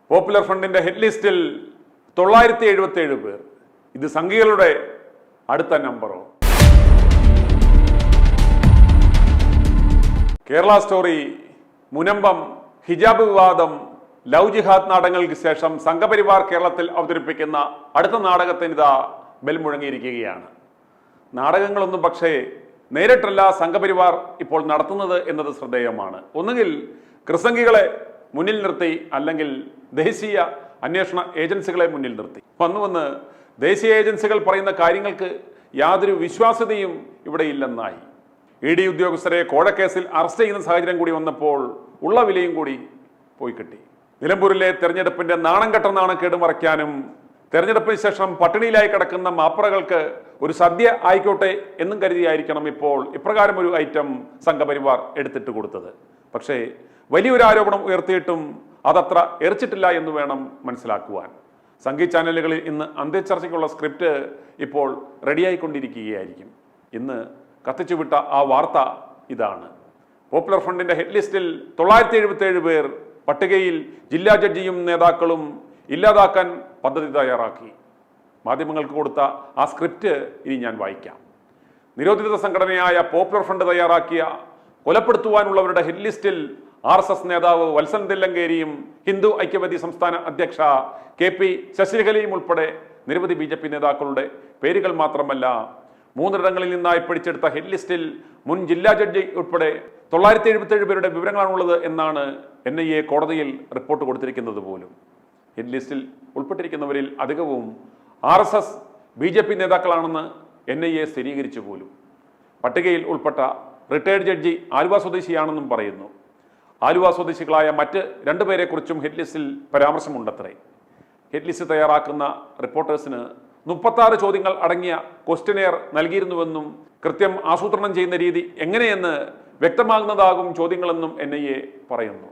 Popular ഫ്രണ്ടിന്റെ head ലിസ്റ്റിൽ 977 പേർ. ഇത് സംഘികളുടെ അടുത്ത നമ്പറോ? കേരള സ്റ്റോറി, മുനമ്പം, ഹിജാബ് വിവാദം, ലവ് ജിഹാദ് നാടകങ്ങൾക്ക് ശേഷം സംഘപരിവാർ കേരളത്തിൽ അവതരിപ്പിക്കുന്ന അടുത്ത നാടകത്തിന് ഇതാ ബെൽ മുഴങ്ങിയിരിക്കുകയാണ്. നാടകങ്ങളൊന്നും പക്ഷേ നേരിട്ടല്ല സംഘപരിവാർ ഇപ്പോൾ നടത്തുന്നത് എന്നത് ശ്രദ്ധേയമാണ്. ഒന്നുകിൽ ക്രിസംഗികളെ മുന്നിൽ നിർത്തി, അല്ലെങ്കിൽ ദേശീയ അന്വേഷണ ഏജൻസികളെ മുന്നിൽ നിർത്തി. വന്ന് ദേശീയ ഏജൻസികൾ പറയുന്ന കാര്യങ്ങൾക്ക് യാതൊരു വിശ്വാസ്യതയും ഇവിടെ ഇല്ലെന്നായി. ED ഉദ്യോഗസ്ഥരെ കോഴക്കേസിൽ അറസ്റ്റ് ചെയ്യുന്ന സാഹചര്യം കൂടി വന്നപ്പോൾ ഉള്ള വിലയും കൂടി പോയി കിട്ടി. നിലമ്പൂരിലെ തെരഞ്ഞെടുപ്പിന്റെ നാണം കെട്ട നാണക്കേട് മറയ്ക്കാനും തെരഞ്ഞെടുപ്പിന് ശേഷം പട്ടിണിയിലായി കിടക്കുന്ന മാപ്പറകൾക്ക് ഒരു സദ്യ ആയിക്കോട്ടെ എന്നും കരുതിയായിരിക്കണം ഇപ്പോൾ ഇപ്രകാരം ഒരു ഐറ്റം സംഘപരിവാർ എടുത്തിട്ട് കൊടുത്തത്. പക്ഷേ വലിയൊരു ആരോപണം ഉയർത്തിയിട്ടും അതത്ര എറിച്ചിട്ടില്ല എന്ന് വേണം മനസ്സിലാക്കുവാൻ. സംഘി ചാനലുകളിൽ ഇന്ന് അന്ത്യചർച്ചയ്ക്കുള്ള സ്ക്രിപ്റ്റ് ഇപ്പോൾ റെഡിയായിക്കൊണ്ടിരിക്കുകയായിരിക്കും. ഇന്ന് കത്തിച്ചുവിട്ട ആ വാർത്ത ഇതാണ്. പോപ്പുലർ ഫ്രണ്ടിന്റെ ഹെഡ് ലിസ്റ്റിൽ 977 പേർ. പട്ടികയിൽ ജില്ലാ ജഡ്ജിയും നേതാക്കളും ഇല്ലാതാക്കാൻ പദ്ധതി തയ്യാറാക്കി. മാധ്യമങ്ങൾക്ക് കൊടുത്ത ആ സ്ക്രിപ്റ്റ് ഇനി ഞാൻ വായിക്കാം. നിരോധിത സംഘടനയായ പോപ്പുലർ ഫ്രണ്ട് തയ്യാറാക്കിയ കൊലപ്പെടുത്തുവാനുള്ളവരുടെ ഹെഡ് ലിസ്റ്റിൽ RSS നേതാവ് വത്സൻ തില്ലങ്കേരിയും ഹിന്ദു ഐക്യവേദി സംസ്ഥാന അധ്യക്ഷ KP ശശികലയും ഉൾപ്പെടെ നിരവധി BJP നേതാക്കളുടെ പേരുകൾ മാത്രമല്ല, 3 ഇടങ്ങളിൽ നിന്നായി പിടിച്ചെടുത്ത ഹെഡ് ലിസ്റ്റിൽ മുൻ ജില്ലാ ജഡ്ജി ഉൾപ്പെടെ 977 പേരുടെ വിവരങ്ങളാണുള്ളത് എന്നാണ് NIA കോടതിയിൽ റിപ്പോർട്ട് കൊടുത്തിരിക്കുന്നത് പോലും. ഹെഡ് ലിസ്റ്റിൽ ഉൾപ്പെട്ടിരിക്കുന്നവരിൽ അധികവും RSS BJP നേതാക്കളാണെന്ന് NIA സ്ഥിരീകരിച്ചു പോലും. പട്ടികയിൽ ഉൾപ്പെട്ട റിട്ടയർഡ് ജഡ്ജി ആലുവ സ്വദേശിയാണെന്നും പറയുന്നു. ആലുവ സ്വദേശികളായ മറ്റ് 2 പേരെക്കുറിച്ചും ഹെഡ് ലിസ്റ്റിൽ പരാമർശമുണ്ടത്രേ. ഹെഡ് ലിസ്റ്റ് തയ്യാറാക്കുന്ന റിപ്പോർട്ടേഴ്സിന് 36 ചോദ്യങ്ങൾ അടങ്ങിയ ക്വസ്റ്റ്യനെയർ നൽകിയിരുന്നുവെന്നും കൃത്യം ആസൂത്രണം ചെയ്യുന്ന രീതി എങ്ങനെയെന്ന് വ്യക്തമാകുന്നതാകും ചോദ്യങ്ങളെന്നും NIA പറയുന്നു.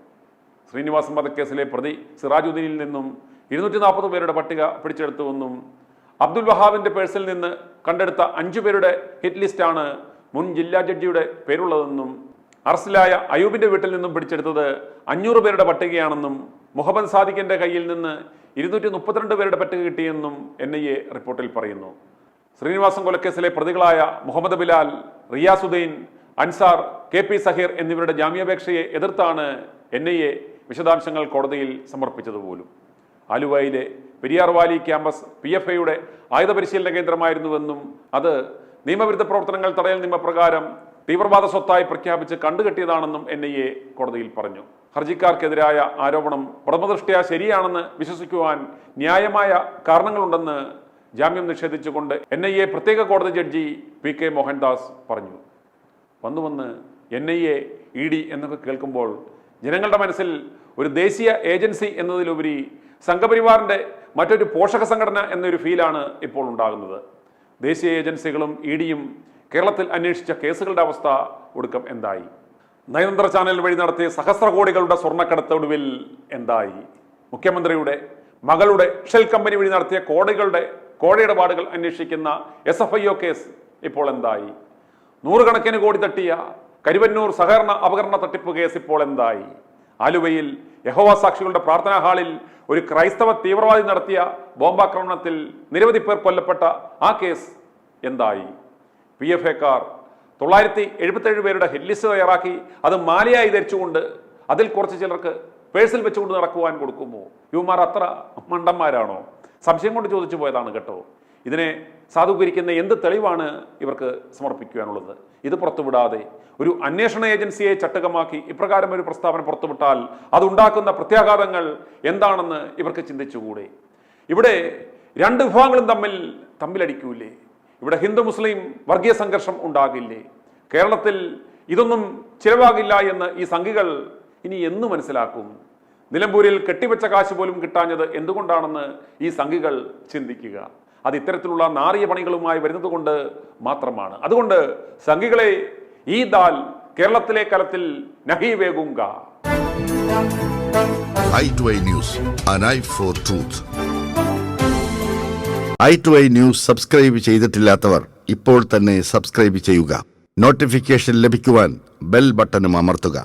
ശ്രീനിവാസൻ വധക്കേസിലെ പ്രതി സിറാജുദ്ദീനിൽ നിന്നും 240 പേരുടെ പട്ടിക പിടിച്ചെടുത്തുവെന്നും അബ്ദുൽ വഹാബിന്റെ പേഴ്സിൽ നിന്ന് കണ്ടെടുത്ത 5 പേരുടെ ഹിറ്റ് ലിസ്റ്റാണ് മുൻ ജില്ലാ ജഡ്ജിയുടെ പേരുള്ളതെന്നും അറസ്റ്റിലായ അയൂബിന്റെ വീട്ടിൽ നിന്നും പിടിച്ചെടുത്തത് 500 പേരുടെ പട്ടികയാണെന്നും മുഹമ്മദ് സാദിഖിന്റെ കയ്യിൽ നിന്ന് 232 പേരുടെ പട്ടിക കിട്ടിയെന്നും NIA റിപ്പോർട്ടിൽ പറയുന്നു. ശ്രീനിവാസൻ കൊലക്കേസിലെ പ്രതികളായ മുഹമ്മദ് ബിലാൽ, റിയാസുദ്ദീൻ, അൻസാർ, KP സഹീർ എന്നിവരുടെ ജാമ്യാപേക്ഷയെ എതിർത്താണ് NIA വിശദാംശങ്ങൾ കോടതിയിൽ സമർപ്പിച്ചതുപോലും. ആലുവയിലെ പെരിയാർ വാലി ക്യാമ്പസ് PFIയുടെ ആയുധ പരിശീലന കേന്ദ്രമായിരുന്നുവെന്നും അത് നിയമവിരുദ്ധ പ്രവർത്തനങ്ങൾ തടയൽ നിയമപ്രകാരം തീവ്രവാദ സ്വത്തായി പ്രഖ്യാപിച്ച് കണ്ടുകെട്ടിയതാണെന്നും NIA കോടതിയിൽ പറഞ്ഞു. ഹർജിക്കാർക്കെതിരായ ആരോപണം പ്രഥമദൃഷ്ട്യാ ശരിയാണെന്ന് വിശ്വസിക്കുവാൻ ന്യായമായ കാരണങ്ങളുണ്ടെന്ന് ജാമ്യം നിഷേധിച്ചുകൊണ്ട് NIA പ്രത്യേക കോടതി ജഡ്ജി PK മോഹൻദാസ് പറഞ്ഞു. വന്ന് NIA ED എന്നൊക്കെ കേൾക്കുമ്പോൾ ജനങ്ങളുടെ മനസ്സിൽ ഒരു ദേശീയ ഏജൻസി എന്നതിലുപരി സംഘപരിവാറിന്റെ മറ്റൊരു പോഷക സംഘടന എന്നൊരു ഫീലാണ് ഇപ്പോൾ ഉണ്ടാകുന്നത്. ദേശീയ ഏജൻസികളും EDയും കേരളത്തിൽ അന്വേഷിച്ച കേസുകളുടെ അവസ്ഥ ഒടുക്കം എന്തായി? നയതന്ത്ര ചാനൽ വഴി നടത്തിയ സഹസ്ര കോടികളുടെ സ്വർണ്ണക്കടത്തൊടുവിൽ എന്തായി? മുഖ്യമന്ത്രിയുടെ മകളുടെ ഷെൽ കമ്പനി വഴി നടത്തിയ കോടിയിടപാടുകൾ അന്വേഷിക്കുന്ന SFIO കേസ് ഇപ്പോൾ എന്തായി? 100 കണക്കിന് കോടി തട്ടിയ കരുവന്നൂർ സഹകരണ അപകരണ തട്ടിപ്പ് കേസ് ഇപ്പോൾ എന്തായി? ആലുവയിൽ യഹോവ സാക്ഷികളുടെ പ്രാർത്ഥനാ ഹാളിൽ ഒരു ക്രൈസ്തവ തീവ്രവാദി നടത്തിയ ബോംബാക്രമണത്തിൽ നിരവധി പേർ കൊല്ലപ്പെട്ട ആ കേസ് എന്തായി? PFIക്കാർ 977 പേരുടെ ഹെഡ് ലിസ്റ്റ് തയ്യാറാക്കി അത് മാലയായി ധരിച്ചുകൊണ്ട് അതിൽ കുറച്ച് ചിലർക്ക് പേഴ്സിൽ വെച്ചുകൊണ്ട് നടക്കുവാൻ കൊടുക്കുമോ? ഇവന്മാർ അത്ര മണ്ടന്മാരാണോ? സംശയം കൊണ്ട് ചോദിച്ചു പോയതാണ് കേട്ടോ. ഇതിനെ സാധൂകരിക്കുന്ന എന്ത് തെളിവാണ് ഇവർക്ക് സമർപ്പിക്കുവാനുള്ളത്? ഇത് പുറത്തുവിടാതെ ഒരു അന്വേഷണ ഏജൻസിയെ ചട്ടുകമാക്കി ഇപ്രകാരം ഒരു പ്രസ്താവന പുറത്തുവിട്ടാൽ അതുണ്ടാക്കുന്ന പ്രത്യാഘാതങ്ങൾ എന്താണെന്ന് ഇവർക്ക് ചിന്തിച്ചുകൂടെ? ഇവിടെ 2 വിഭാഗങ്ങളും തമ്മിലടിക്കൂലേ? ഇവിടെ ഹിന്ദു മുസ്ലിം വർഗീയ സംഘർഷം ഉണ്ടാകില്ലേ? കേരളത്തിൽ ഇതൊന്നും ചിലവാകില്ല എന്ന് ഈ സംഘികൾ ഇനി എന്ന് മനസ്സിലാക്കും? നിലമ്പൂരിൽ കെട്ടിവെച്ച കാശ് പോലും കിട്ടാഞ്ഞത് എന്തുകൊണ്ടാണെന്ന് ഈ സംഘികൾ ചിന്തിക്കുക. അത് ഇത്തരത്തിലുള്ള നാറിയ പണികളുമായി വരുന്നത് കൊണ്ട് മാത്രമാണ്. അതുകൊണ്ട് സംഘികളെ ഈ ദാൽ കേരളത്തിലെ കലത്തിൽ നഹി വേഗുങ്ക. i2i News, an eye for truth. i2i News subscribe ചെയ്തിട്ടില്ലാത്തവർ ഇപ്പോൾ തന്നെ സബ്സ്ക്രൈബ് ചെയ്യുക. നോട്ടിഫിക്കേഷൻ ലഭിക്കുവാൻ ബെൽ ബട്ടണും അമർത്തുക.